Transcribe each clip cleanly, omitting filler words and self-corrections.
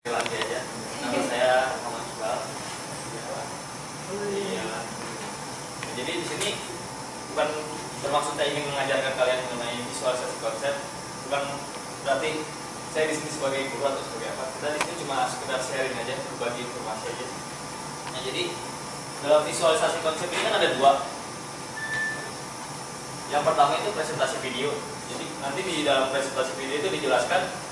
Lagi aja. Nama saya Muhammad Iqbal. Iya. Jadi di sini bukan bermaksud saya ingin mengajarkan kalian mengenai visualisasi konsep, bukan berarti saya di sini sebagai guru atau sebagai apa. Kita di sini cuma sekedar sharing aja, berbagi informasi aja. Nah, jadi dalam visualisasi konsep ini kan ada dua. Yang pertama itu presentasi video. Jadi nanti di dalam presentasi video itu dijelaskan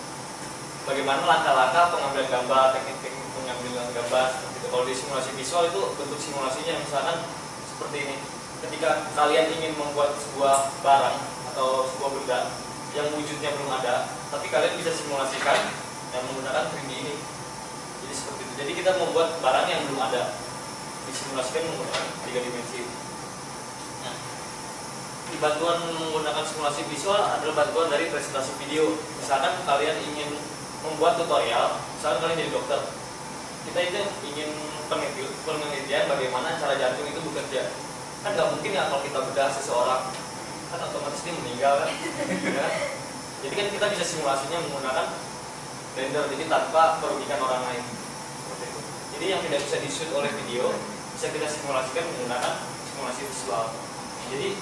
bagaimana langkah-langkah pengambilan gambar, teknik-teknik pengambilan gambar. Gitu. Kalau di simulasi visual itu bentuk simulasinya misalkan seperti ini. Ketika kalian ingin membuat sebuah barang atau sebuah benda yang wujudnya belum ada, tapi kalian bisa simulasikan yang menggunakan 3D ini. Jadi seperti itu. Jadi kita membuat barang yang belum ada, disimulasikan menggunakan 3 dimensi. Nah, di bantuan menggunakan simulasi visual adalah bantuan dari presentasi video. Misalkan kalian ingin membuat tutorial, misalkan kalian jadi dokter, kita itu ingin penelitian bagaimana cara jantung itu bekerja. Kan nggak mungkin ya kalau kita bedah seseorang, kan otomatis dia meninggal kan. Ya. Jadi kan kita bisa simulasinya menggunakan render, jadi tanpa merugikan orang lain. Seperti itu. Jadi yang tidak bisa di-shoot oleh video bisa kita simulasikan menggunakan simulasi visual. Jadi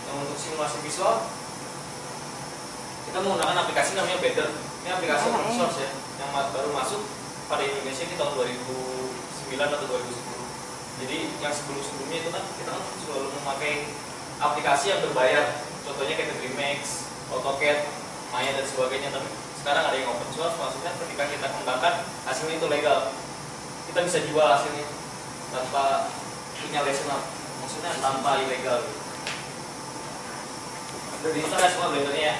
yang untuk simulasi visual kita menggunakan aplikasi namanya Blender. Ini aplikasi open source ya, yang baru masuk pada Indonesia ini tahun 2009 atau 2010. Jadi yang sebelum-sebelumnya itu kan kita kan selalu memakai aplikasi yang berbayar. Contohnya kayak Dreammax, AutoCAD, Maya dan sebagainya. Tapi sekarang ada yang open source, maksudnya ketika kita kembangkan hasilnya itu legal. Kita bisa jual hasilnya tanpa punya license, maksudnya tanpa ilegal. Jadi itu kan semua Blendernya ya.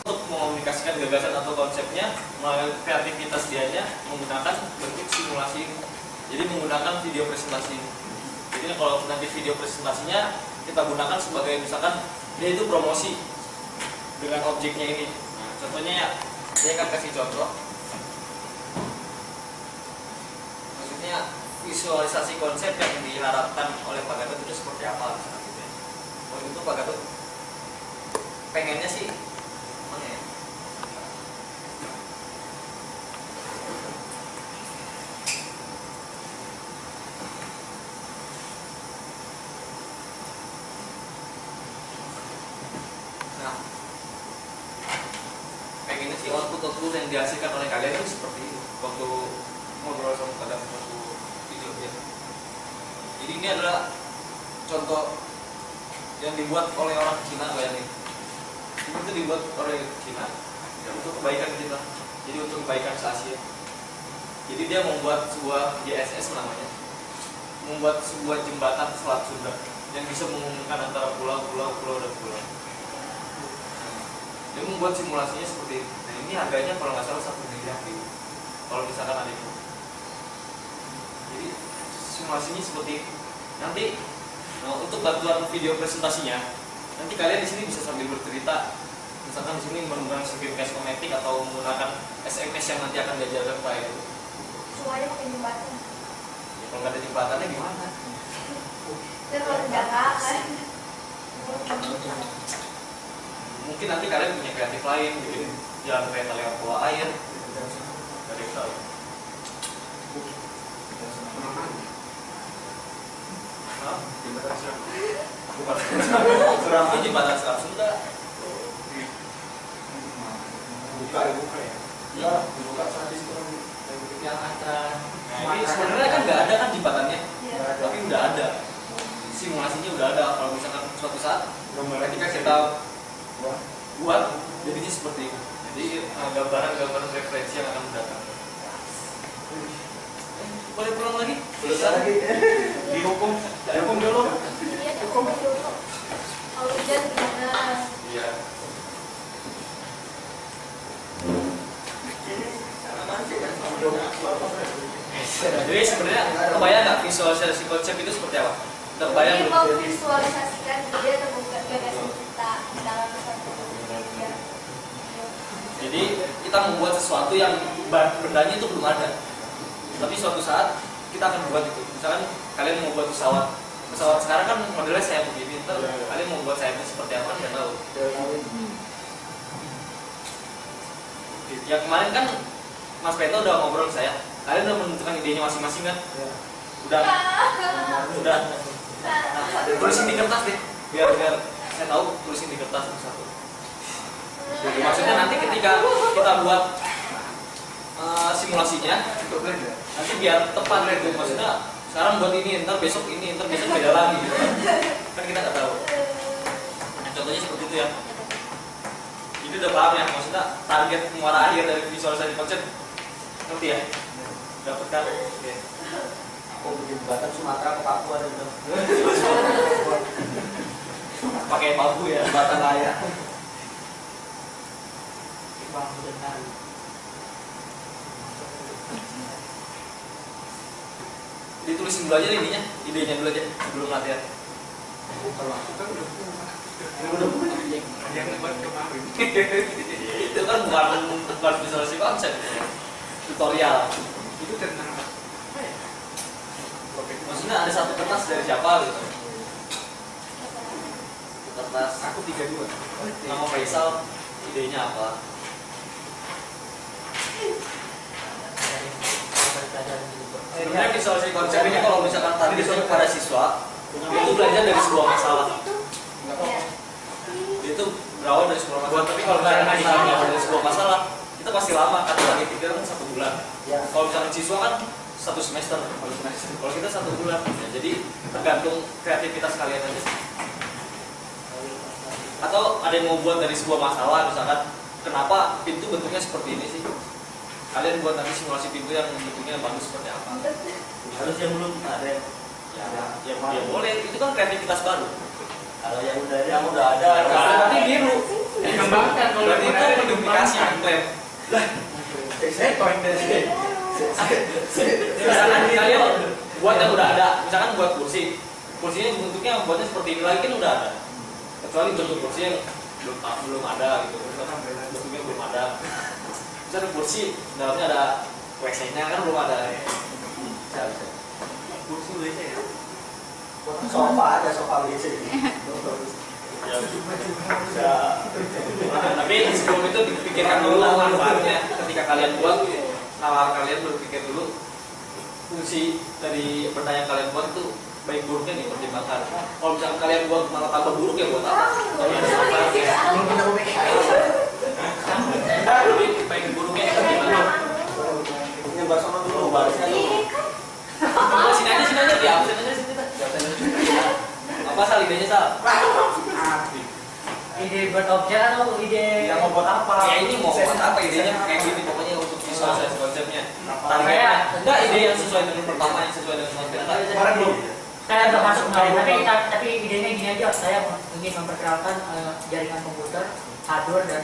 Untuk mengomunikasikan gagasan atau konsepnya melalui kreativitas dianya menggunakan bentuk simulasi ini. Jadi menggunakan video presentasi ini. Jadi kalau nanti video presentasinya kita gunakan sebagai misalkan dia itu promosi dengan objeknya ini. Nah, contohnya ya, saya akan kasih contoh. Maksudnya visualisasi konsep yang diharapkan oleh Pak Gatot itu seperti apa? Gitu ya. Waktu itu Pak Gatot pengennya sih mana ya? Nah, pengennya sih output yang dihasilkan oleh kalian itu seperti itu waktu ngobrol sama kalian waktu video ya. Jadi ini adalah contoh yang dibuat oleh orang Cina kayaknya. Itu dibuat oleh Cina ya, untuk kebaikan kita, jadi untuk kebaikan se-Asia. Jadi dia membuat sebuah JSS namanya, membuat sebuah jembatan Selat Sunda yang bisa menghubungkan antara pulau dan pulau. Dia membuat simulasinya seperti itu. Nah, ini harganya kalau nggak salah 1 miliar gitu. Kalau misalkan ada itu. Jadi simulasinya seperti itu. Nanti untuk bantuan video presentasinya, nanti kalian di sini bisa sambil bercerita. Misalkan di sini menggunakan screencast kometik atau menggunakan SMS yang nanti akan diajarkan Pak itu. Semuanya pakai jembatan. Ya, kalau nggak ada jembatannya gimana? Dan kalau Jakarta kan. Mungkin nanti kalian punya kreatif lain, bikin jalan kereta lewat bawah air. Gak ada yang tahu. Hah? Jembatan Seram. Bukan Seram. Ini jembatan Seram Sunda. Buka ya? Iya, dibuka saat itu yang akan. Nah, ini sebenarnya kan nggak ada kan jembatannya, tapi udah ada. Simulasinya udah ada. Kalau misalkan suatu saat ketika kita buat, jadinya seperti itu. Jadi gambaran-gambaran referensi yang akan datang. Boleh pulang lagi? Selesai lagi. Dihukum dulu. Iya, hukum dulu. Kalau hujan gimana? Iya. Jadi sebenarnya kebayang nggak visualisasi konsep itu seperti apa? Terbayang Ini mau visualisasikan dia terbuka gagasan kita dalam satu media. Jadi kita membuat sesuatu yang bendanya itu belum ada, tapi suatu saat kita akan buat itu. Misalkan kalian mau buat pesawat sekarang kan modelnya sayap begini, kalian mau buat sayapnya seperti apa nggak tahu. Yang kemarin kan Mas Peto udah ngobrol ke saya. Kalian udah menentukan idenya masing-masing kan? Ya. Udah. Nah, tulisin di kertas deh. Biar saya tahu, tulisin di kertas satu. Jadi maksudnya nanti ketika kita buat simulasinya, nanti biar tepat gitu. Maksudnya sekarang buat ini, ntar besok beda lagi gitu. Kan kita nggak tahu. Nah, contohnya seperti itu ya. Itu udah paham ya, maksudnya target muara akhir dari visualisasi konsep, ngerti ya? Dapat kan? Oke. Aku bikin Batam Sumatera ke Papua ada udah. Pakai bambu ya. Batam Raya. Bambu dan kayu. Ditulisin dulu aja deh idenya dulu aja sebelum latihan. Yang buat kemarin. Itu kan bukan visualisasi konsep, tutorial. Itu tentang apa? Maksudnya ada satu kertas dari siapa gitu. Kertas Aku 32. nama Faisal, idenya apa? Sebenarnya visualisasi konsep ini kalau misalkan targetnya kepada siswa, itu belajar dari sebuah masalah. Itu berawal dari sebuah masalah. Tapi kalau misalkan dari sebuah masalah, kita pasti lama. Karena lagi pikir kan 1 bulan. Ya. Kalau misalkan siswa kan 1 semester. Kalau kita 1 bulan. Ya, jadi tergantung kreativitas kalian aja sih. Atau ada yang mau buat dari sebuah masalah, misalkan kenapa pintu bentuknya seperti ini sih? Kalian buat nanti simulasi pintu yang bentuknya bagus seperti apa? Harus yang belum ada. Ya boleh, itu kan kreativitas baru. Kalau yang udah ada. Berarti biru. Dikembangkan kalau Berarti itu modifikasi klaim. Saya poin dari. Misalkan kalian buat yang udah ada, misalkan buat kursi, kursinya bentuknya buatnya seperti ini lagi kan udah ada. Kecuali bentuk kursi yang belum ada gitu, bentuknya belum ada. Misalnya kursi dalamnya ada WC-nya kan belum ada. kursi WC ya. Sofa ada sofa WC. Ya. Tapi sebelum itu dipikirkan dulu manfaatnya. Ketika kalian buat, nalar kalian berpikir dulu fungsi dari benda yang kalian buat itu baik buruknya dipertimbangkan. Kalau misalkan kalian buat malah tambah buruk ya buat apa? Kalau ada manfaatnya. Belum pernah Tapi baik buruknya dipertimbangkan. Ini bahasa dulu barisnya dulu. Sini aja di absen aja sini. Apa Sal idenya Sal? Ide buat objek atau ide Yang mau buat apa? Ya ini mau buat apa idenya kayak gini pokoknya untuk visualisasi konsepnya. Targetnya enggak ide yang sesuai dengan pertama yang sesuai dengan konsep. Kemarin belum. saya udah masuk kemarin, tapi idenya gini aja. Saya ingin memperkenalkan jaringan komputer, hardware dan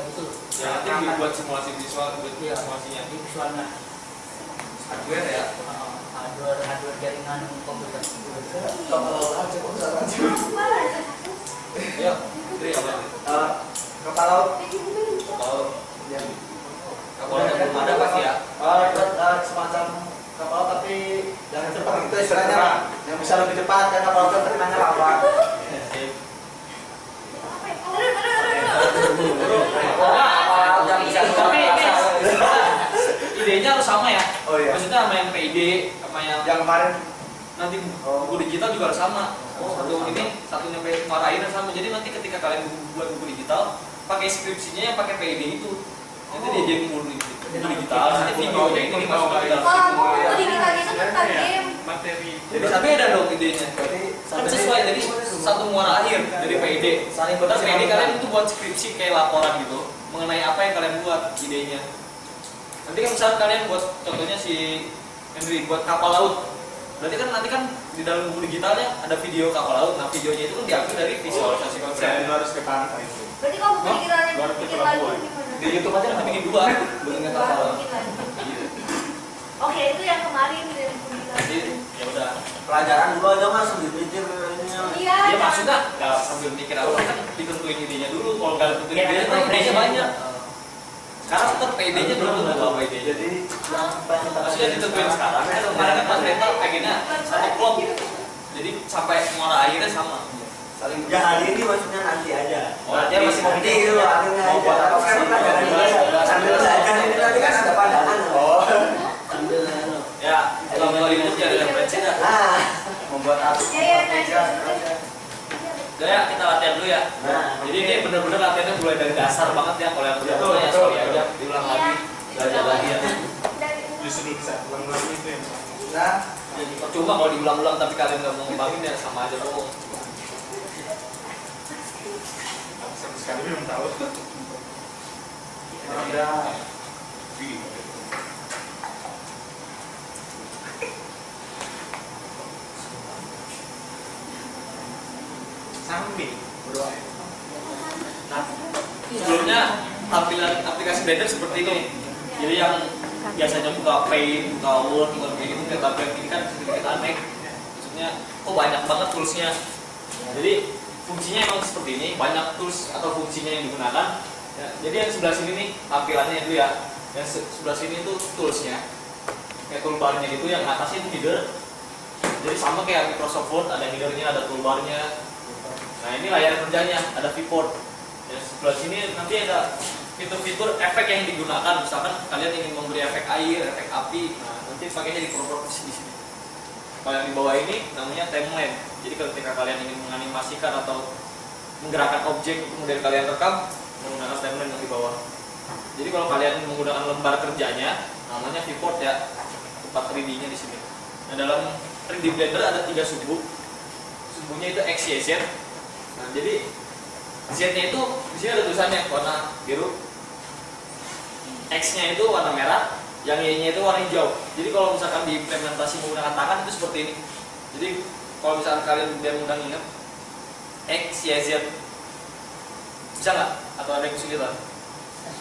itu. Ya nanti dibuat simulasi visual buat Iya, simulasinya. di visualnya. Hardware ya. Hardware jaringan komputer. Kalau aja kok Ya, itu ya Pak. kapal laut. Kalau Ya. kapal yang belum ada pasti ya. Semacam kapal laut tapi jangan cepat gitu istilahnya. Yang bisa lebih cepat kan kapal laut tekanannya lama. Yang bisa tapi idenya harus sama ya. Oh iya. Maksudnya sama yang PID sama yang Yang kemarin nanti buku digital juga harus sama. Satu ini satunya marahin sama. Jadi nanti ketika kalian buat buku digital pakai skripsinya yang pakai PID itu. Nanti dia jadi buku digital. Nanti videonya ini dimasukkan ke dalam. Kalau buku digital itu tentang game. Materi. Jadi beda dong idenya. berarti Kan sesuai jadi satu muara akhir dari PID. saling Terus PID kalian itu buat skripsi kayak laporan gitu mengenai apa yang kalian buat idenya. Nanti kan misalnya kalian buat contohnya si Henry buat kapal laut. Berarti kan nanti kan di dalam buku digitalnya ada video kapal laut. Nah videonya itu kan diambil dari visualisasi konsep. harus ke pantai itu. Berarti kalau buku digitalnya Baru bikin kita lagi buat. gimana? Di YouTube aja nanti bikin dua bentuknya kapal laut. Bikin lagi. Iya. Oke, itu yang kemarin dari buku digital. Jadi ya udah. Pelajaran dulu aja mas dipikir ininya. Iya. Ya maksudnya nggak sambil mikir apa kan ditentuin idenya dulu. Kalau nggak ditentuin Ya, idenya, ada idenya banyak. Sekarang tetap PD-nya belum tentu apa idenya. Jadi Maksudnya ditentuin sekarang, kan kemarin kan Mas Renta pengennya satu klub. Jadi sampai muara akhirnya sama. saling Ya hari ini maksudnya nanti aja. Oh, dia masih mau Nanti bikin itu akhirnya mau buat apa kan sih? pelajaran Mau ini buat sambil belajar ini tadi kan ada pandangan. oh Sambil Ya, kalau itu jadi referensi dah. Nah, membuat apa Ya, meja Ya, kita latihan dulu ya. nah. Jadi ini benar-benar latihannya mulai dari dasar banget ya. Kalau yang udah Betul, mulai ya betul, sorry betul. aja, diulang Iya. lagi, belajar lagi ya. Justru bisa ulang-ulang itu yang nah Jadi percuma kalau diulang-ulang tapi kalian nggak mau ngembangin ya sama aja bohong. sama sekali belum tahu. ada Sambil berdoa Nah, sebelumnya tampilan aplikasi Blender seperti ini. Jadi yang biasanya buka Paint, buka Word, buka kayak gitu, kayak tampilan ini kan sedikit aneh. Maksudnya, kok banyak banget toolsnya. Jadi fungsinya emang seperti ini, banyak tools atau fungsinya yang digunakan. Ya, jadi yang sebelah sini nih tampilannya itu ya. Yang sebelah sini itu toolsnya, kayak toolbarnya gitu. Yang atasnya itu header. Jadi sama kayak Microsoft Word, ada headernya, ada toolbarnya. Nah ini layar kerjanya, ada viewport. Ya, sebelah sini nanti ada fitur-fitur efek yang digunakan. Misalkan kalian ingin memberi efek air, efek api, nah nanti pakainya di properties di sini. Kalau yang di bawah ini namanya timeline. Jadi ketika kalian ingin menganimasikan atau menggerakkan objek itu kemudian kalian rekam menggunakan timeline yang di bawah. Jadi kalau kalian menggunakan lembar kerjanya, namanya viewport ya, tempat 3D-nya di sini. Nah dalam 3D Blender ada 3 subbuk. Subbuknya itu X, Y, Z. Nah, jadi Z-nya itu di sini ada tulisannya warna biru. X-nya itu warna merah, yang Y-nya itu warna hijau. Jadi kalau misalkan diimplementasi menggunakan tangan itu seperti ini. Jadi kalau misalkan kalian biar mudah ingat X, Y, Z. Bisa nggak? Atau ada yang kesulitan?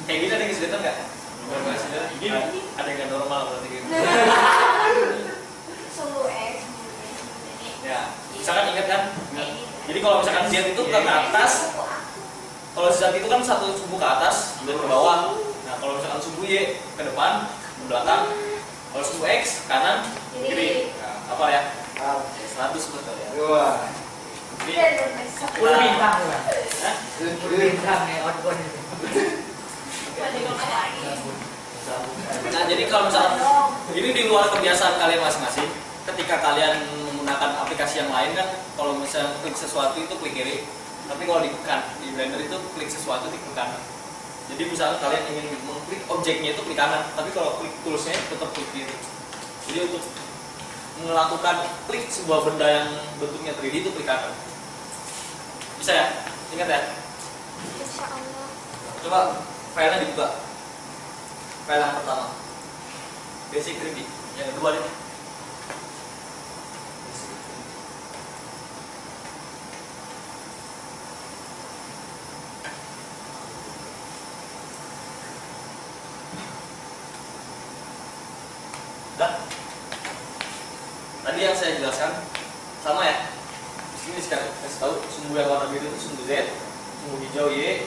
Kayak gini ada yang kesulitan nggak? Kalau nggak kesulitan, ada yang nggak normal berarti gitu. Sungguh X. Ya, misalkan ingat kan? Jadi kalau misalkan Z itu ke atas, kalau Z itu kan satu sumbu ke atas dan ke bawah. Nah, kalau misalkan sumbu Y ke depan, ke belakang. Kalau sumbu X kanan, kiri. Nah, apa ya? 100 betul ya. dua Jadi, 10 bintang tuh kan. Hah? 10 bintang ya outbound itu. Nah, jadi kalau misalkan ini di luar kebiasaan kalian masing-masing, ketika kalian menggunakan aplikasi yang lain kan, kalau misalnya klik sesuatu itu klik kiri, tapi kalau di Blender itu klik sesuatu di klik kanan. Jadi misalnya kalian ingin mengklik objeknya itu klik kanan, tapi kalau klik toolsnya tetap klik kiri. Jadi untuk melakukan klik sebuah benda yang bentuknya 3D itu klik kanan. Bisa ya? Ingat ya? Insya Allah. Coba filenya dibuka. File yang pertama basic 3D, yang kedua ini dah. Tadi yang saya jelaskan sama ya. Di sini sekarang kasih tahu sumbu yang warna biru itu sumbu Z, sumbu hijau Y,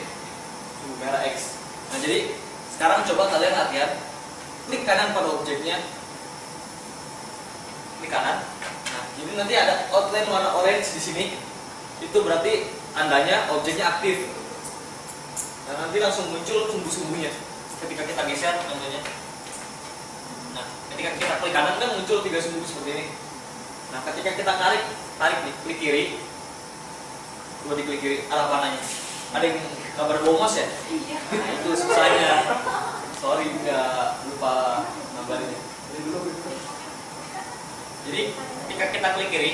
sumbu merah X. Nah jadi sekarang coba kalian latihan klik kanan pada objeknya, klik kanan. Nah jadi nanti ada outline warna orange di sini. Itu berarti tandanya objeknya aktif. Nah nanti langsung muncul sumbu-sumbunya ketika kita geser contohnya. Nah ketika kita klik kanan kan muncul 3 sumbu seperti ini. Nah ketika kita tarik nih, klik kiri, coba diklik kiri arah panahnya. Ada yang gambar bongos ya? Nah itu susahnya. Sorry nggak lupa gambarnya. Jadi ketika kita klik kiri,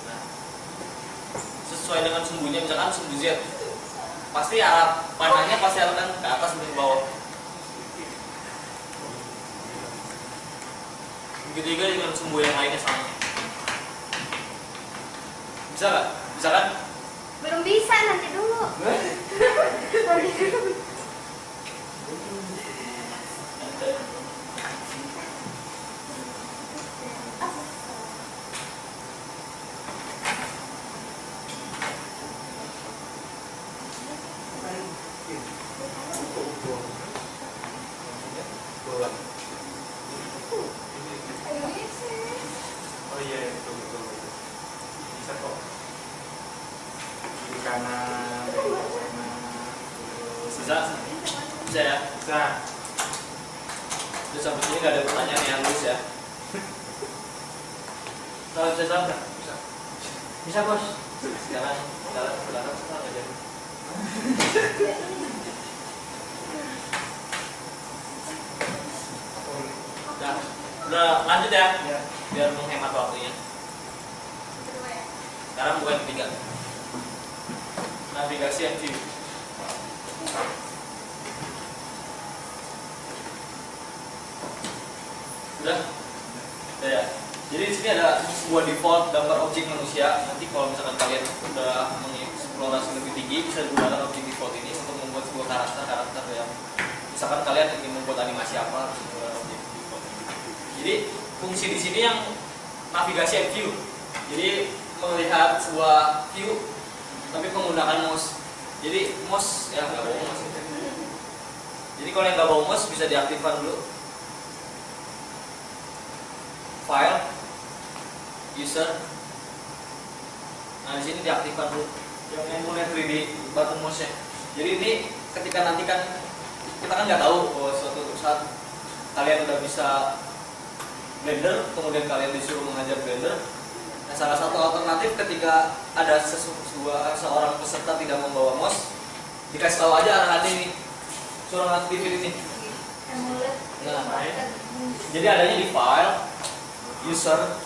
nah, sesuai dengan sumbunya, misalkan sumbu Z, pasti arah panahnya pasti akan ke atas dan ke bawah. Begitu juga dengan sumbu yang lainnya sama. Bisa nggak? Bisa kan? Belum bisa, nanti dulu. Nanti dulu. Oh iya, betul betul. Bisa kok. Terus sampai sini nggak ada pertanyaan yang halus ya. Kalau bisa salah nggak? Bisa. Bisa bos. Sekarang salah nggak jadi. Udah lanjut ya. Ya. Biar menghemat waktunya. Kedua ya. Sekarang bukan ketiga. Navigasi and view. Udah ya. Jadi di sini ada sebuah default gambar objek manusia. Nanti kalau misalkan kalian udah mengeksplorasi lebih tinggi, bisa digunakan objek default ini untuk membuat sebuah karakter yang misalkan kalian ingin membuat animasi apa, harus menggunakan objek default ini. Jadi fungsi di sini yang navigasi and view. Jadi melihat sebuah view tapi menggunakan mouse. Jadi mouse ya nggak bawa mouse. Jadi kalau yang nggak bawa mouse bisa diaktifkan dulu. File, user. Nah di sini diaktifkan dulu. Yang punya 3D button mouse-nya. Jadi ini ketika nanti kan kita kan nggak tahu bahwa suatu saat kalian udah bisa Blender, kemudian kalian disuruh mengajar Blender. Nah, salah satu alternatif ketika ada seorang peserta tidak membawa mouse, dikasih tahu aja arahannya ini, suruh aktifin ini. Emulet. Nah, jadi adanya di file, user,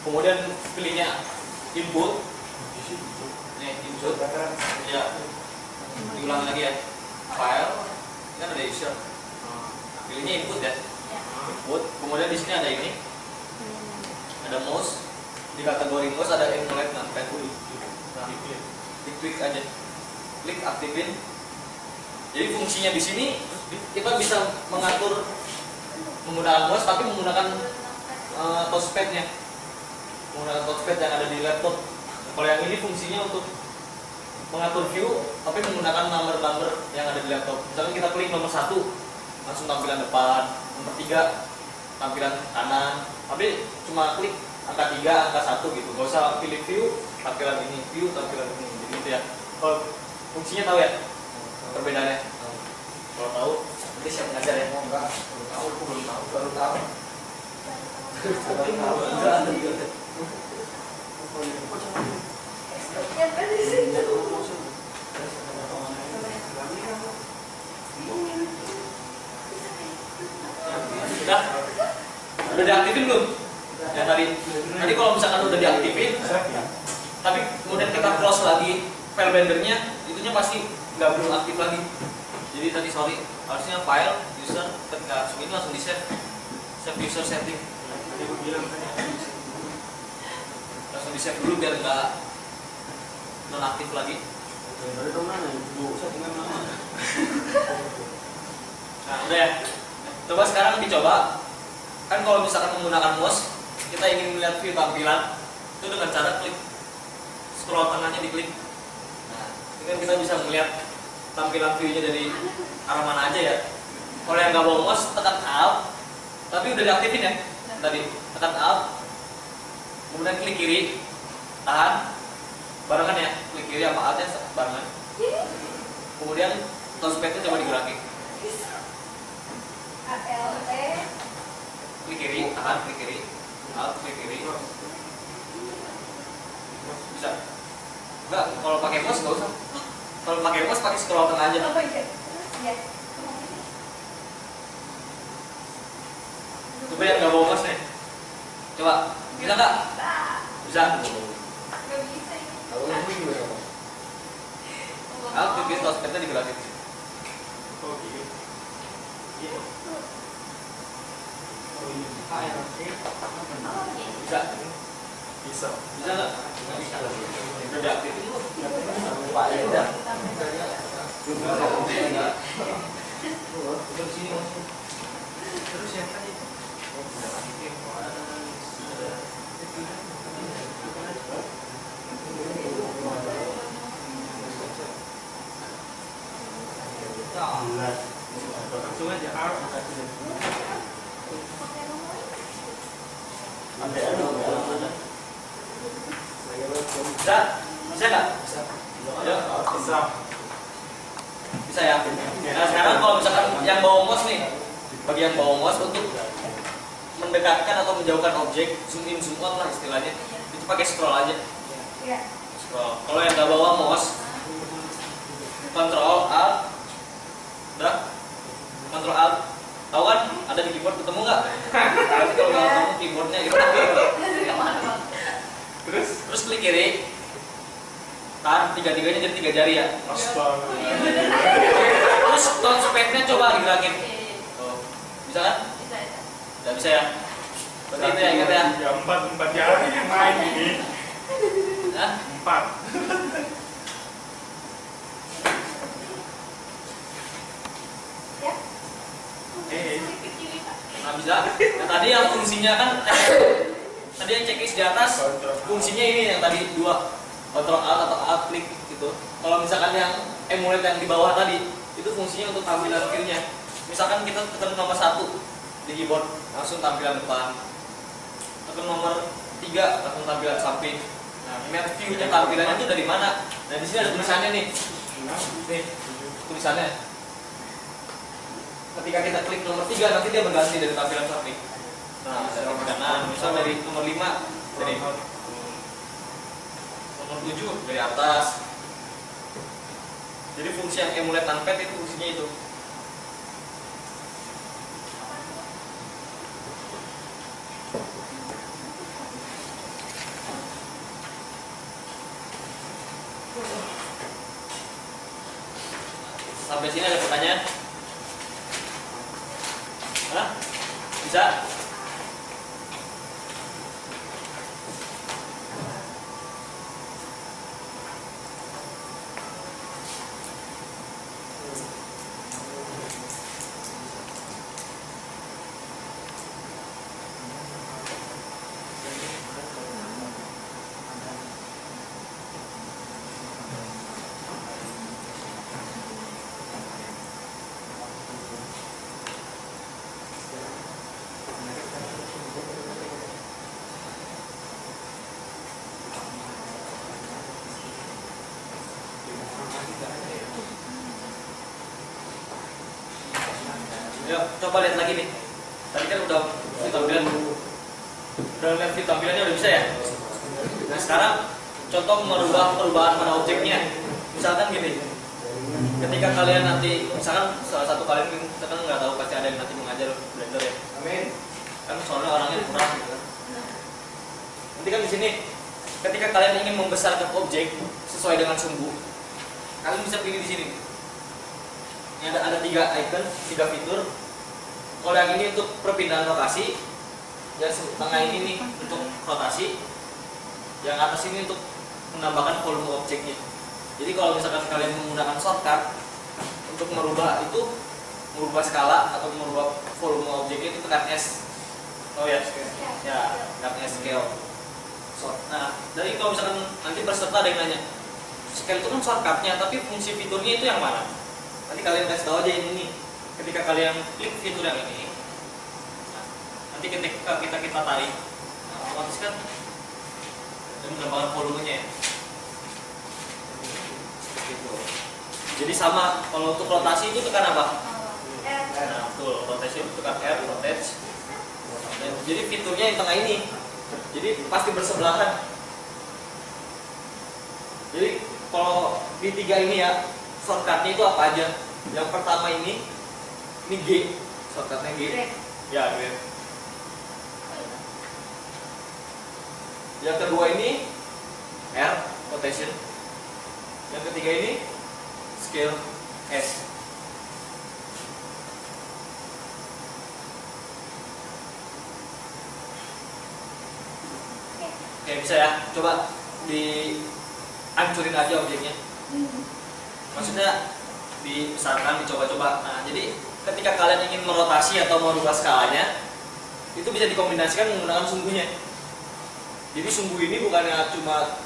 kemudian pilihnya input, nih input, ya, diulang lagi ya, file, kan ada user, pilihnya input ya, input, kemudian di sini ada ini, ada mouse, di kategori mouse ada emulate numpad, nah, diklik aja, klik aktifin. Jadi fungsinya di sini kita bisa mengatur menggunakan mouse tapi menggunakan touchpadnya, menggunakan touchpad yang ada di laptop. Kalau yang ini fungsinya untuk mengatur view tapi menggunakan number yang ada di laptop. Misalnya kita klik nomor 1 langsung tampilan depan, nomor 3 tampilan kanan, tapi cuma klik angka 3, angka 1 gitu. Gak usah pilih view tampilan ini, view tampilan ini, jadi gitu ya. Kalau fungsinya tahu ya perbedaannya? Kalau tahu nanti siap ngajar ya. Oh enggak, baru tahu, aku belum tahu, baru tahu. Yang kan di situ. Udah diaktifin belum? Ya tadi. Tadi kalau misalkan udah diaktifin, tapi kemudian kita close lagi file Blendernya, itunya pasti nggak belum aktif lagi. Jadi tadi sorry, harusnya file user ketika ini langsung di save user setting. Langsung di save dulu biar nggak nonaktif lagi. Nah udah ya. Coba sekarang dicoba. Kan kalau misalkan menggunakan mouse, kita ingin melihat view tampilan itu dengan cara klik scroll tengahnya diklik. Nah, ini kan kita bisa melihat tampilan view-nya dari arah mana aja ya. Kalau yang nggak bawa mouse, tekan Alt, tapi udah diaktifin ya. Tadi tekan Alt, kemudian klik kiri, tahan, barengan ya, klik kiri apa Alt-nya barengan. Kemudian touchpad-nya coba digerakin. ALT. Klik kiri, tahan, klik kiri, Alt, klik kiri. Bisa? Enggak, kalau pakai mouse nggak usah. Kalau pakai mouse pakai scroll tengah aja. Apa ya? Ya. Coba yang nggak bawa mouse nih. Coba, bisa nggak? Bisa. Nggak bisa ini. Alt, klik kiri, touchpad-nya digerakin. Bisa? Bisa. Bisa nggak? Nggak bisa. Udah diaktifin belum? Pak ya udah. Udah sini langsung. Terus ya tadi. Langsung aja R. Bisa? Bisa nggak? Ayo. Bisa. Bisa ya? Nah sekarang kalau misalkan yang bawa mouse nih, bagian bawah mouse untuk mendekatkan atau menjauhkan objek, zoom in zoom out lah istilahnya. Itu pakai scroll aja. Iya. Scroll. Kalau yang nggak bawa mouse, Control Alt, udah, Control Alt. Tahu kan? Ada di keyboard ketemu nggak? Nanti kalau nggak ketemu keyboardnya gitu. Terus klik kiri. Kan tiga-tiganya jadi 3 jari ya. Astaga. Terus touchpad-nya coba digerakin. Oh, bisa kan? Bisa, bisa. Nggak bisa ya? Berarti itu ya, ingat ya. Ya, empat jari yang main ini. Hah? 4. Ya. Nah bisa. Nah, tadi yang fungsinya kan tadi yang checklist di atas fungsinya ini yang tadi 2 Control Alt atau Alt klik gitu. Kalau misalkan yang emulate yang di bawah tadi itu fungsinya untuk tampilan kirinya. Misalkan kita tekan nomor 1 di keyboard langsung tampilan depan. Tekan nomor 3 langsung tampilan samping. Nah, map view-nya tampilannya itu dari mana? Nah, di sini ada tulisannya nih. Nih, tulisannya. Ketika kita klik nomor 3 nanti dia berganti dari tampilan samping. Nah, dari nomor kanan, misal dari nomor 5 dari nomor 7 dari atas. Jadi fungsi yang emulate touchpad itu fungsinya itu. Sampai sini ada pertanyaan? Hah? Bisa? Ya, coba lihat lagi nih. Tadi kan udah view tampilan. Udah lihat view tampilannya udah bisa ya? Nah sekarang contoh merubah perubahan pada objeknya. Misalkan gini. Ketika kalian nanti, misalkan salah satu kalian kita kan nggak tahu pasti ada yang nanti mengajar Blender ya. Amin. Kan soalnya orangnya kurang gitu kan. Nanti kan di sini ketika kalian ingin membesarkan objek sesuai dengan sumbu, kalian bisa pilih di sini. Ini ada 3 icon, 3 fitur. Kalau yang ini untuk perpindahan lokasi, yang tengah ini nih untuk rotasi, yang atas ini untuk menambahkan volume objeknya. Jadi kalau misalkan kalian menggunakan shortcut untuk merubah itu, merubah skala atau merubah volume objeknya itu tekan S. Oh ya, ya, tekan S scale. Nah, dari kalau misalkan nanti peserta ada yang nanya, scale itu kan shortcutnya, tapi fungsi fiturnya itu yang mana? Nanti kalian kasih tahu aja ini. Ketika kalian klik fitur yang ini, nah, nanti ketika kita tarik, nah, otomatis kan dan menambahkan volumenya. Gitu. Jadi sama kalau untuk rotasi itu tekan apa? Nah, betul, rotasi itu tekan R, rotate. Jadi fiturnya yang tengah ini, jadi pasti bersebelahan. Jadi kalau di 3 ini ya, shortcutnya itu apa aja? Yang pertama ini G, shortcutnya G. Ya, G. Yang kedua ini R, rotation. Yang ketiga ini scale S. Oke, bisa ya. Coba dihancurin aja objeknya. Maksudnya dibesarkan, dicoba-coba. Nah, jadi ketika kalian ingin merotasi atau merubah skalanya, itu bisa dikombinasikan menggunakan sumbunya. Jadi sumbu ini bukannya cuma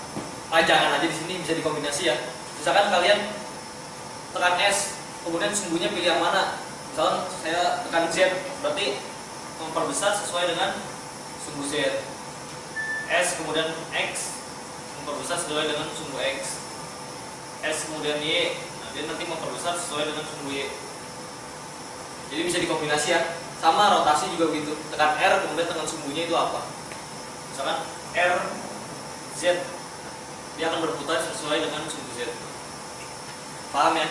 pajangan aja di sini, bisa dikombinasi ya. Misalkan kalian tekan S, kemudian sumbunya pilih yang mana. Misalkan saya tekan Z, berarti memperbesar sesuai dengan sumbu Z. S kemudian X, memperbesar sesuai dengan sumbu X. S kemudian Y, nah dia nanti memperbesar sesuai dengan sumbu Y. Jadi bisa dikombinasi ya. Sama rotasi juga begitu. Tekan R kemudian tekan sumbunya itu apa? Misalkan R Z, dia akan berputar sesuai dengan sumbu Z. Paham ya?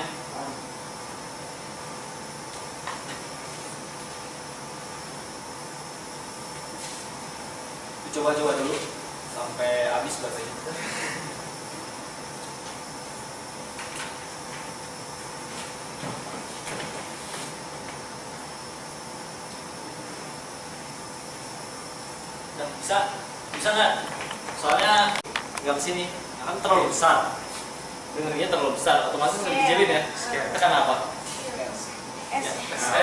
Coba-coba dulu sampai habis bahasanya. Nah, bisa nggak? Soalnya nggak kesini, kan terlalu besar. Dengernya terlalu besar, otomatis nggak dijelin ya. Tekan apa? Ya,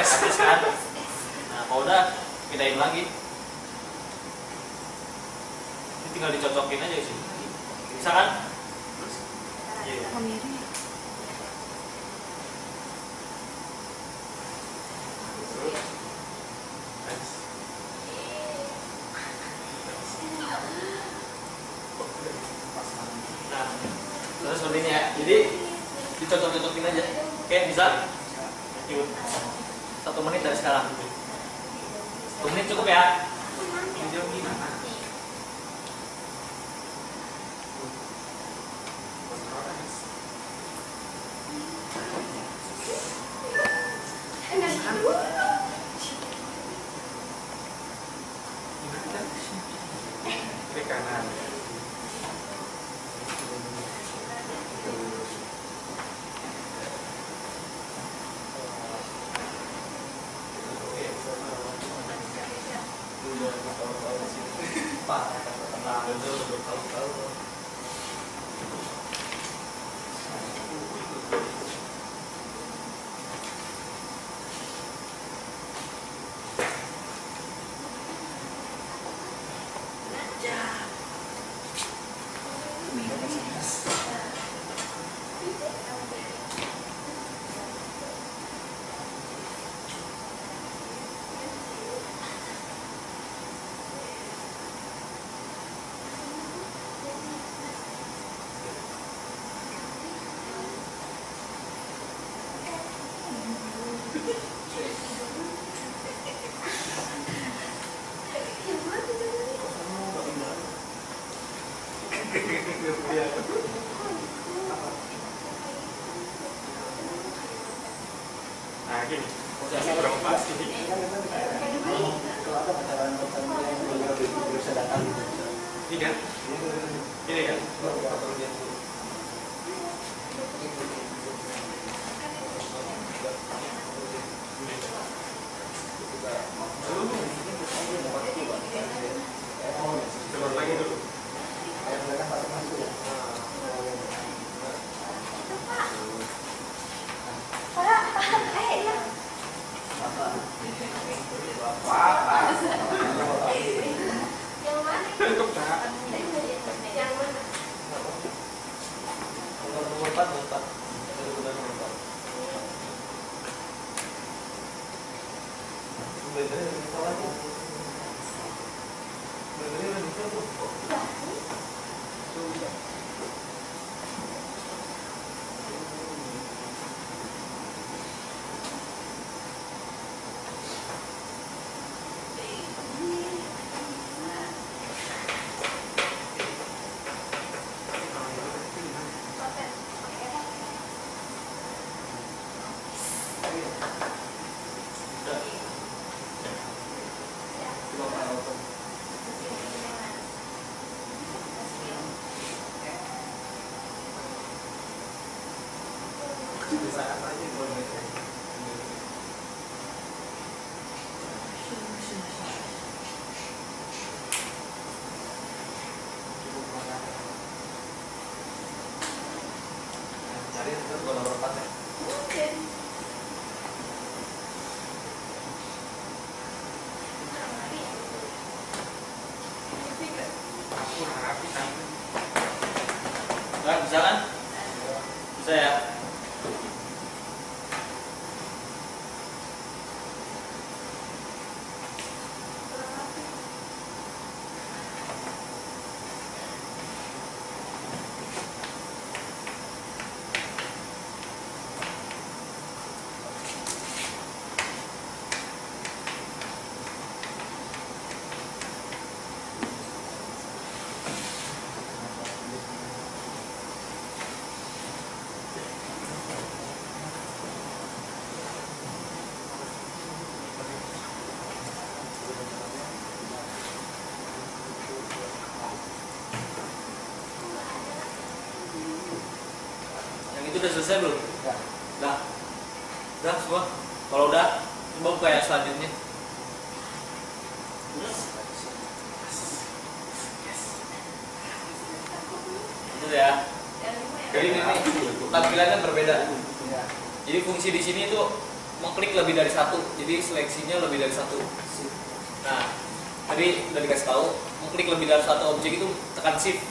S kan. Nah, kalau udah pindahin lagi. Ini tinggal dicocokin aja sih. Bisa kan? Iya. Nah, terus seperti ini ya. Jadi dicocok-cocokin aja. Oke, bisa? Yuk. 1 menit dari sekarang. 1 menit cukup ya. Video gimana? Kiri kanan. Nah, gini. Berapa sih? Kalau ada pacaran-pacaran yang bisa datang gitu. Ini kan? Ini kan? Telur lagi dulu. Yang mana? Cukup tak? Yang mana? Nomor 4, nomor 4. Nomor 4. Cari itu nomor 4 ya. Aku rapi kan. Nah, bisa kan? Bisa ya? udah selesai belum? Ya. Udah semua. Kalau udah, coba buka yang selanjutnya. Itu ya. Jadi ini tampilannya berbeda. Ya. Jadi fungsi di sini itu mengklik lebih dari satu. Jadi seleksinya lebih dari satu. Nah, tadi udah dikasih tahu, mengklik lebih dari satu objek itu tekan shift.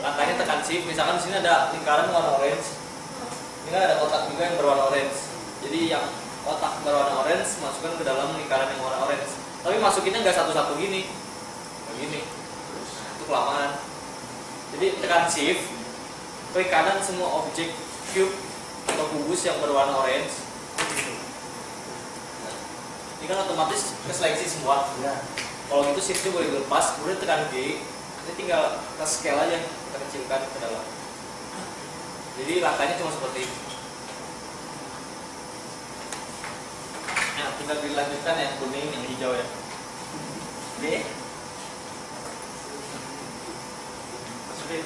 Langkahnya tekan shift. Misalkan di sini ada lingkaran warna orange. Ini kan ada kotak juga yang berwarna orange. Jadi yang kotak berwarna orange masukkan ke dalam lingkaran yang warna orange. Tapi masukinnya nggak satu-satu gini, begini. Nah, itu kelamaan. Jadi tekan shift, klik kanan semua objek cube atau kubus yang berwarna orange. Nah, ini kan otomatis keseleksi semua. Ya. Kalau gitu shiftnya boleh dilepas, kemudian tekan G. Ini tinggal kita scale aja, kita kecilkan ke dalam. Jadi langkahnya cuma seperti ini. Nah, tinggal dilanjutkan yang kuning, yang hijau ya. Oke. Masukin.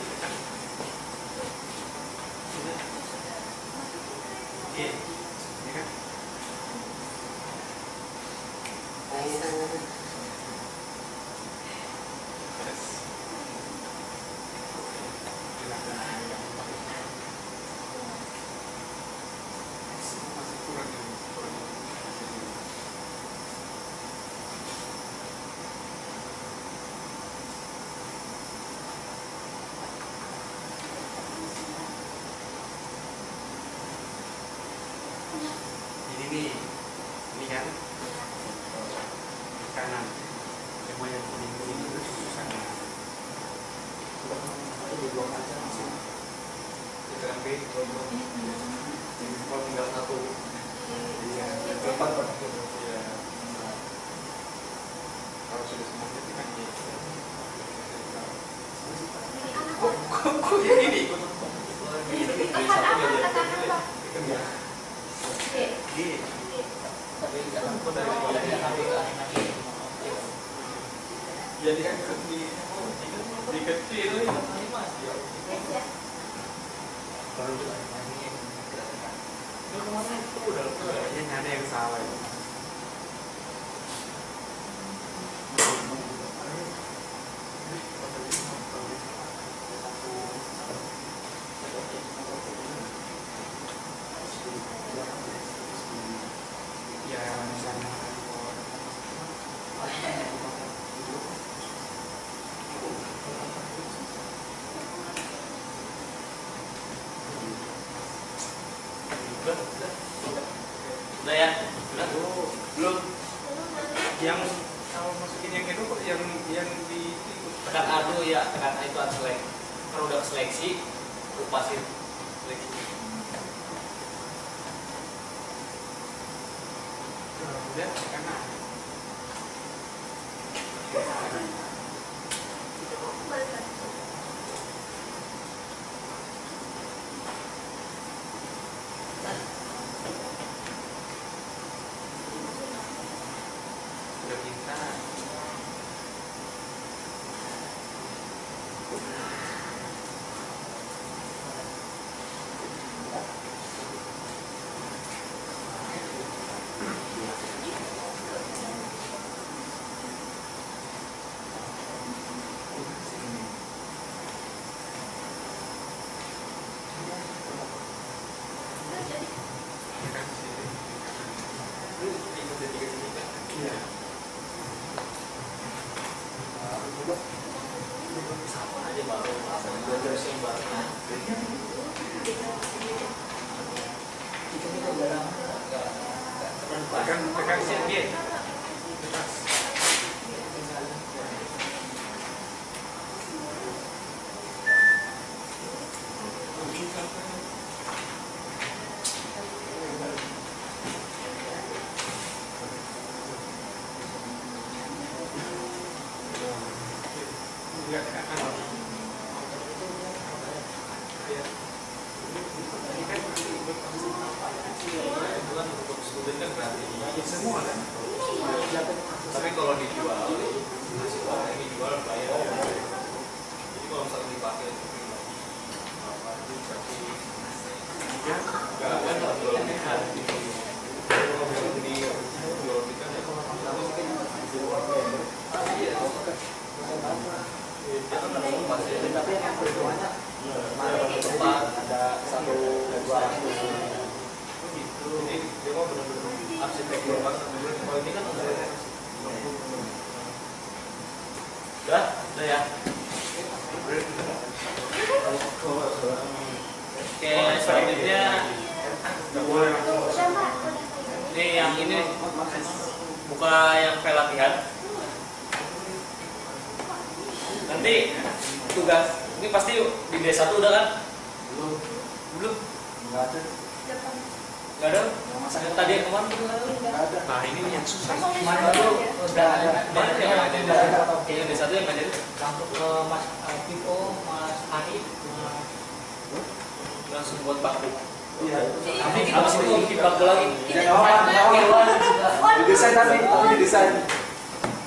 Oke. Ini kan. Yes. Masih kurang ini. Ini kan kanan, semua yang kuning itu sana. Di blok aja langsung. Tekan B, kalau tinggal satu. Iya, Depan Pak. iya. Kalau sudah semuanya tekan G. Kok yang ini? G. Jadi kan di kecil ini. Kayaknya ada yang salah ya. Ya, misalnya. Udah ya? Udah? Belum? Yang kalau masukin yang itu kok yang di Tekan A dulu ya, tekan A itu unselect. Kalau udah seleksi, lepasin seleksi. udah karena udah kita iya Sama aja baru, dua jenis yang baru. tekan shift G enggak tekan kanan ini kan Itu kan untuk student kan gratis. semua kan Tapi kalau dijual, masih uang yang dijual bayar. Jadi kalau misalnya dipakai untuk pribadi, apa itu berarti tapi yang perhitungannya ada 1 2 gitu. Jadi dia mau benar-benar arsitektur banget. Kalau ini kan udah udah ya. Oke, selanjutnya ini yang ini nih. Buka yang file latihan. Nanti tugas ini pasti di D1 udah kan? Belum? nggak ada. Nggak ada? Yang tadi yang kemarin belum ada. Nggak ada. Nah ini yang susah. Kemarin itu udah Kemarin yang ada Nggak ada. yang D1 yang nggak jadi. langsung ke Mas Pipo, Mas Arif, Langsung buat baku. Iya. Habis itu bikin baku lagi. Didesain tapi didesain.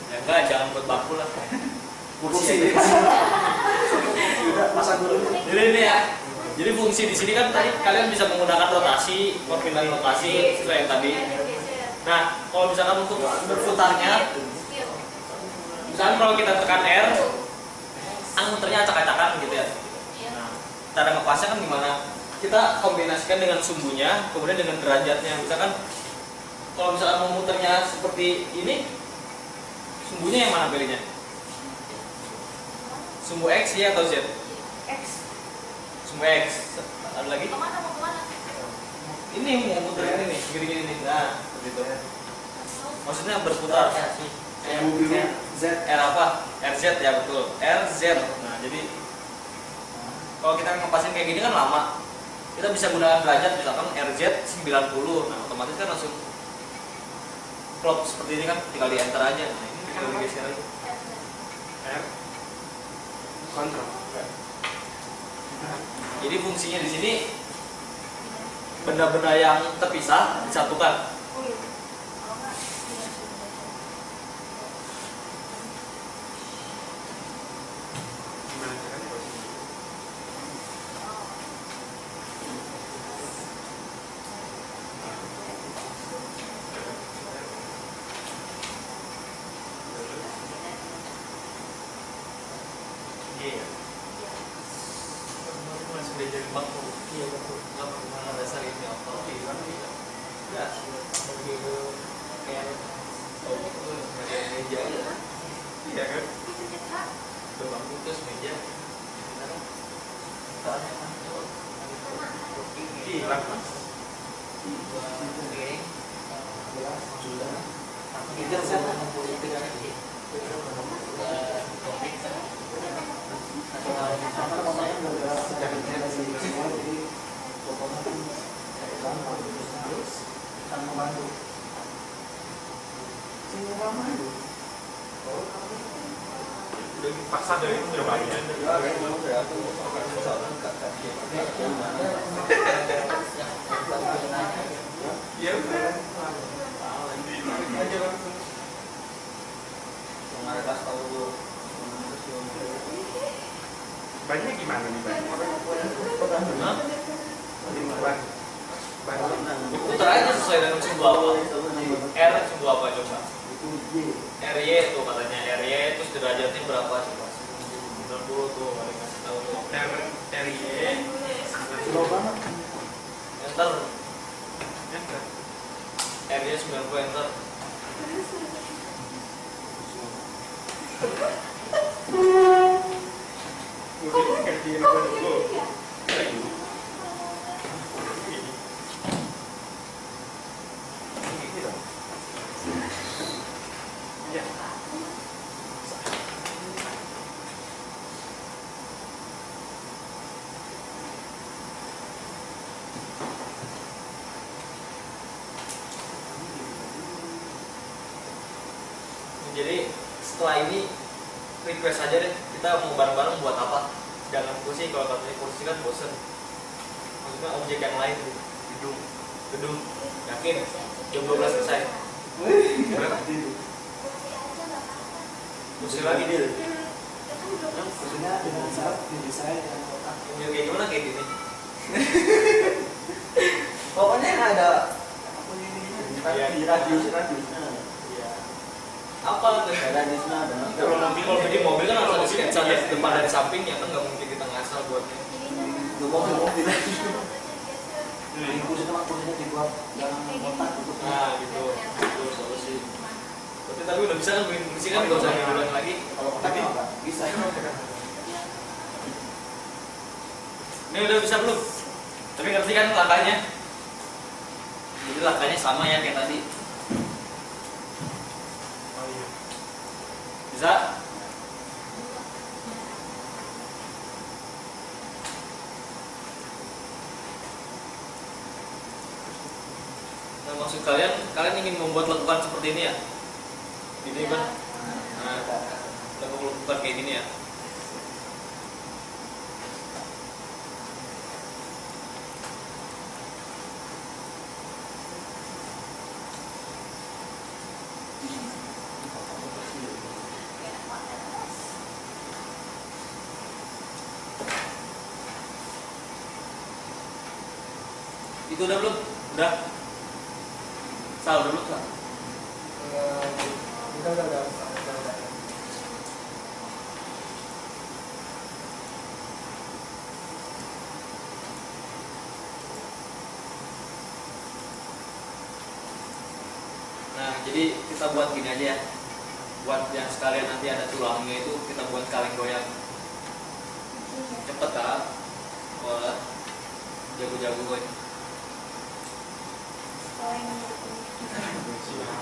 Ya enggak, jangan buat baku lah. Fungsi. Udah pasang dulu. Jadi ini ya. Jadi fungsi di sini kan tadi kalian bisa menggunakan rotasi, perpindahan rotasi seperti yang tadi. Nah, kalau misalkan untuk berputarnya, misalkan kalau kita tekan R, kan muternya acak-acakan gitu ya. Nah, cara ngepasnya kan gimana? Kita kombinasikan dengan sumbunya, kemudian dengan derajatnya. Misalkan kalau misalkan mau muternya seperti ini, sumbunya yang mana pilihnya? Sumbu X ya atau Z? Sumbu X. Ada lagi? Ini mau muter ini nih, gini-gini nih. Nah, begitu. Maksudnya berputar. Z. R apa? RZ ya betul. RZ. Nah, jadi kalau kita ngepasin kayak gini kan lama. Kita bisa gunakan derajat misalkan RZ 90. Nah, otomatis kan langsung plot seperti ini kan tinggal di enter aja. Nah, ini tinggal digeser aja. R kontrol. Jadi fungsinya di sini benda-benda yang terpisah disatukan. Gimana caranya posisi? Iya. Masih belajar bangku. Iya betul. Nggak pernah dasar ini apa? Iya. Enggak. Begitu kayak oh itu meja aja. Iya kan? Ke bangku terus meja. Hilang mas. Udah dipaksa dari itu udah banyak. Iya udah. Aja langsung. Bannya gimana nih ban? Hah? Ban. Putar aja sesuai dengan sumbu apa. R sumbu apa coba? RY tuh katanya RY terus derajatnya berapa coba? 90 tuh, ada yang kasih tahu tuh. RY. Enter. RY 90 enter. Udah gantiin apa dulu? Iya. Jadi setelah ini request aja deh kita mau bareng-bareng buat apa, jangan kursi. Kalau katanya kursi kan bosen, maksudnya objek yang lain gitu. Gedung yakin jam 12 selesai kursi lagi dia ya kayak gimana kayak gini. Pokoknya ada Iya. radius. Iya. Apa tuh Radiusnya ada. kalau nanti kalau bikin mobil kan harus ada sketsa dari depan dari samping ya kan nggak mungkin Ngomong tidak. Ini. Ini kursinya dibuat jangan kotak gitu. Nah gitu. Itu solusi. Tapi udah bisa kan bikin musik kan nggak usah diulang lagi. Kalau kotak enggak bisa. Ini udah bisa belum? Tapi ngerti kan langkahnya? Jadi langkahnya sama ya kayak tadi. Oh iya. Bisa? Nah, maksud kalian ingin membuat lekukan seperti ini ya? Gini kan? Nah, lekukan kayak gini ya? Itu udah belum? Udah? Sal, udah belum? Sal? Udah. Nah, jadi kita buat gini aja ya. Buat yang sekalian nanti ada tulangnya itu kita buat kaleng goyang. Cepet kan? Wah, jago-jago gue.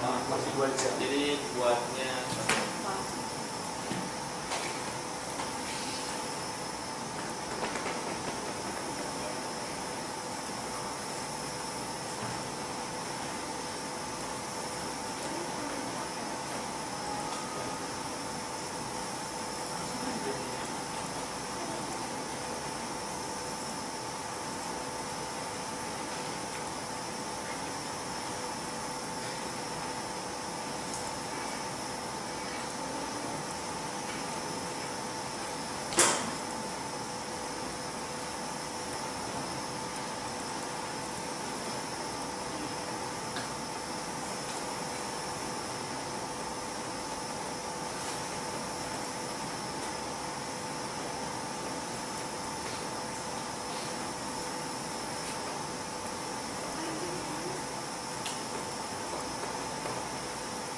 Masih buat jam. Jadi buatnya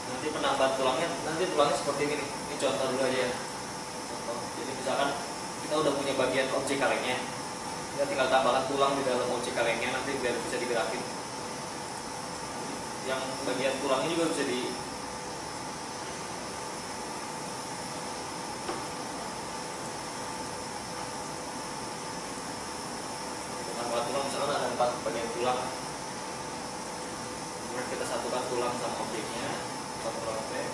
nanti penambahan tulangnya seperti ini nih. Ini contoh dulu aja ya. Contoh. Jadi misalkan kita udah punya bagian objek kalengnya, kita tinggal tambahkan tulang di dalam objek kalengnya nanti biar bisa digerakin. Yang bagian tulangnya juga bisa di tambah tulang, misalkan ada 4 bagian tulang. Kemudian kita satukan tulang sama objeknya, satu rantai.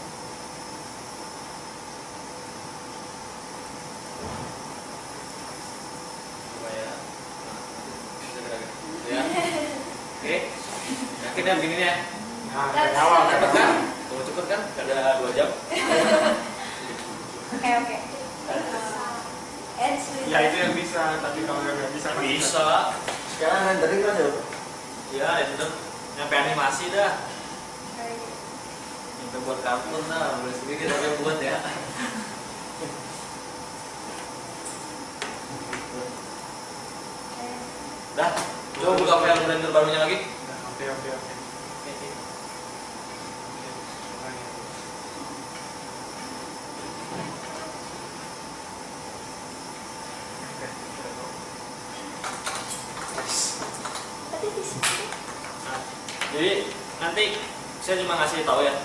Coba ya. Nah, bisa gerak ya. Oke. Yakin ya begini ya? Nah, dari awal Cepet kan? Kalau cepet kan? Ada 2 jam. Oke. Ya itu yang bisa, tapi kalau nggak bisa kan Bisa. Sekarang rendering kan ya? Ya, itu nyampe animasi dah. Kita buat kartun dah, boleh sendiri tapi buat ya. Dah, coba buka file Blender barunya lagi. Oke. Nah, jadi nanti saya cuma ngasih tahu ya.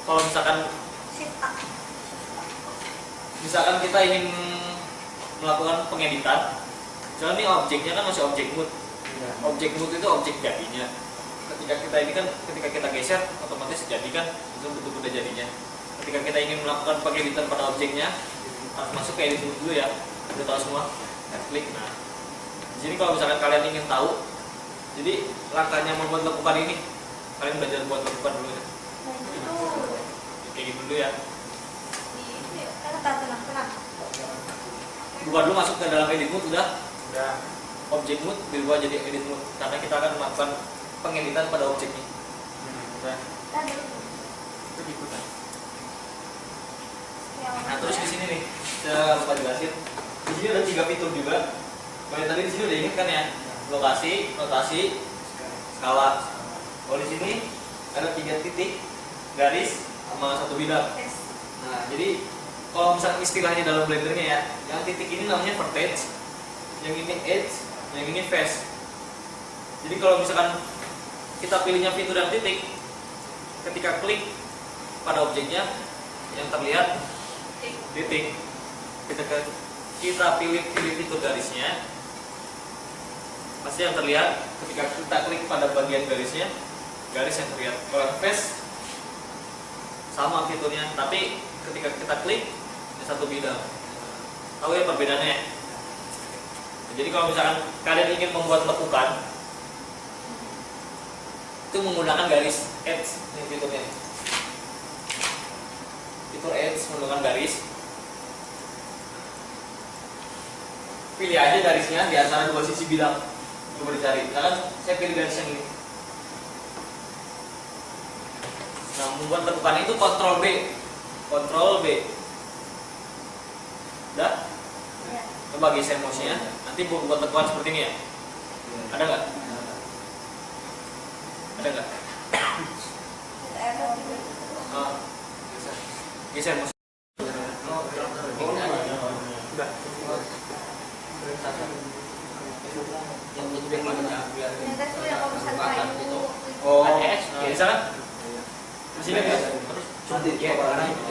Kalau misalkan kita ingin melakukan pengeditan, soalnya ini objeknya kan masih objek mood. Objek mood itu objek jadinya. Ketika kita geser, otomatis jadi kan itu bentuk-bentuk jadinya. Ketika kita ingin melakukan pengeditan pada objeknya, harus masuk ke edit mood dulu ya. Udah tahu semua? Klik. Nah, di sini kalau misalkan kalian ingin tahu, jadi langkahnya membuat lekukan ini, kalian belajar buat lekukan dulu ya. Kayak gitu dulu ya. Buka dulu masuk ke dalam edit mode udah. Objek mode dirubah jadi edit mode karena kita akan melakukan pengeditan pada objek ini. Udah. Nah terus di sini nih, saya lupa jelasin. Di sini ada 3 fitur juga. Kalau yang tadi di sini udah ingat kan ya, lokasi, rotasi, skala. Kalau di sini ada 3 titik, garis, sama 1 bidang. Nah, jadi kalau misalkan istilahnya dalam blendernya ya, yang titik ini namanya vertex, yang ini edge, yang ini face. Jadi kalau misalkan kita pilihnya fitur dan titik, ketika klik pada objeknya yang terlihat titik. Kita pilih fitur garisnya, pasti yang terlihat ketika kita klik pada bagian garisnya, garis yang terlihat. Kalau face sama fiturnya, tapi ketika kita klik ini 1 bidang. Tahu ya perbedaannya? Jadi kalau misalkan kalian ingin membuat lekukan, itu menggunakan garis edge ini fiturnya. Fitur edge menggunakan garis. Pilih aja garisnya di antara 2 sisi bidang. Coba dicari. Misalkan saya pilih garis yang ini. Nah, membuat lekukan itu Ctrl B. Ctrl B. Udah? Ya. Coba geser mouse-nya. Nanti buat lekukan seperti ini ya. Ada nggak? Ada nggak? Oh, geser mouse. Ternyata tuh yang kalau misalnya kayu Oh, misalkan di sini ya. Nanti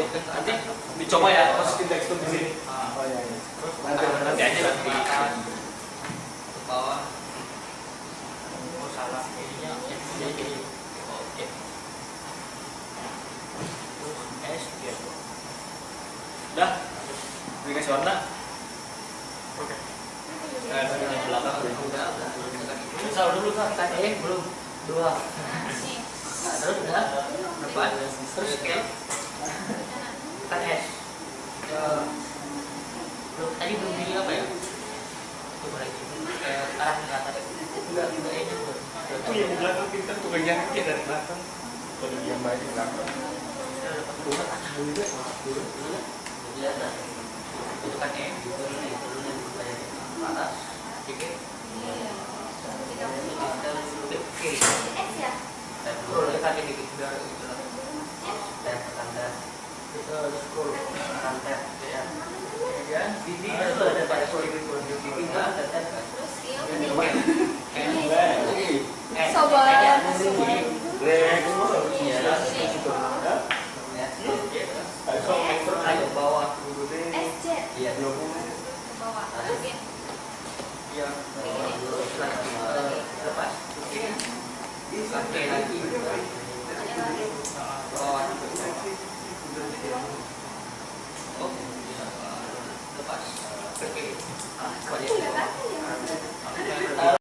Nanti dicoba ya, masukin tekstur di sini. Oh iya iya. Nanti aja nanti. bawah. Oh salah, ininya jadi oke. Terus S gitu. Udah? Dikasih warna? Oke. Nah, yang belakang udah. Bisa dulu kan? Belum 2. Nah, terus udah depan, terus scale kan S. Belum tadi belum di apa ya? Coba lagi arah ke atas. Enggak ini belum. Itu yang belakang pintar tuh bagian kiri dari belakang. Kalau yang baik di belakang. Kelihatan. Itu kan E, ini turunnya ke atas, dikit. Kiri. S ya? Scroll kaki dikit biar itu lah. Tab tanda. Itu scroll tab ya. Ya, ini itu ada pada sorry itu kan ada tab kan. Terus iya, Ini Sobat. Ayo bawah. SJ Iya. ke bawah. Terus ya? Iya. Lepas. Oke lagi. Bawah. Oh. Lepas. Oke. Aku nggak tahu ya.